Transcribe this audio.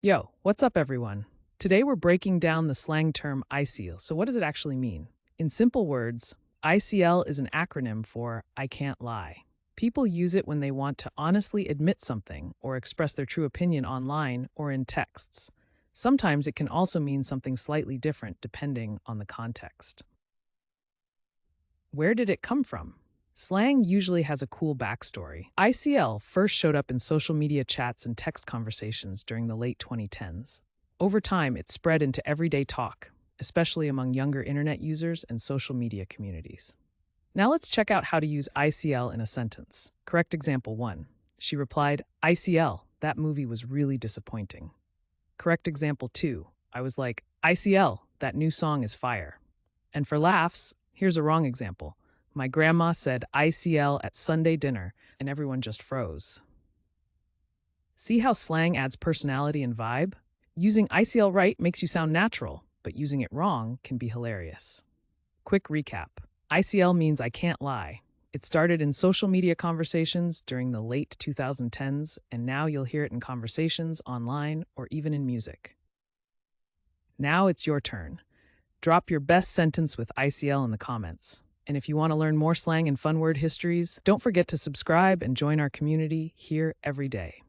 Yo, what's up, everyone? Today we're breaking down the slang term ICL. So, what does it actually mean? In simple words, ICL is an acronym for I can't lie. People use it when they want to honestly admit something or express their true opinion online or in texts. Sometimes it can also mean something slightly different depending on the context. Where did it come from? Slang usually has a cool backstory. ICL first showed up in social media chats and text conversations during the late 2010s. Over time, it spread into everyday talk, especially among younger internet users and social media communities. Now let's check out how to use ICL in a sentence. Correct example 1. She replied, ICL, that movie was really disappointing. Correct example 2. I was like, ICL, that new song is fire. And for laughs, here's a wrong example. My grandma said ICL at Sunday dinner, and everyone just froze. See how slang adds personality and vibe? Using ICL right makes you sound natural, but using it wrong can be hilarious. Quick recap. ICL means I can't lie. It started in social media conversations during the late 2010s, and now you'll hear it in conversations, online, or even in music. Now it's your turn. Drop your best sentence with ICL in the comments. And if you want to learn more slang and fun word histories, don't forget to subscribe and join our community here every day.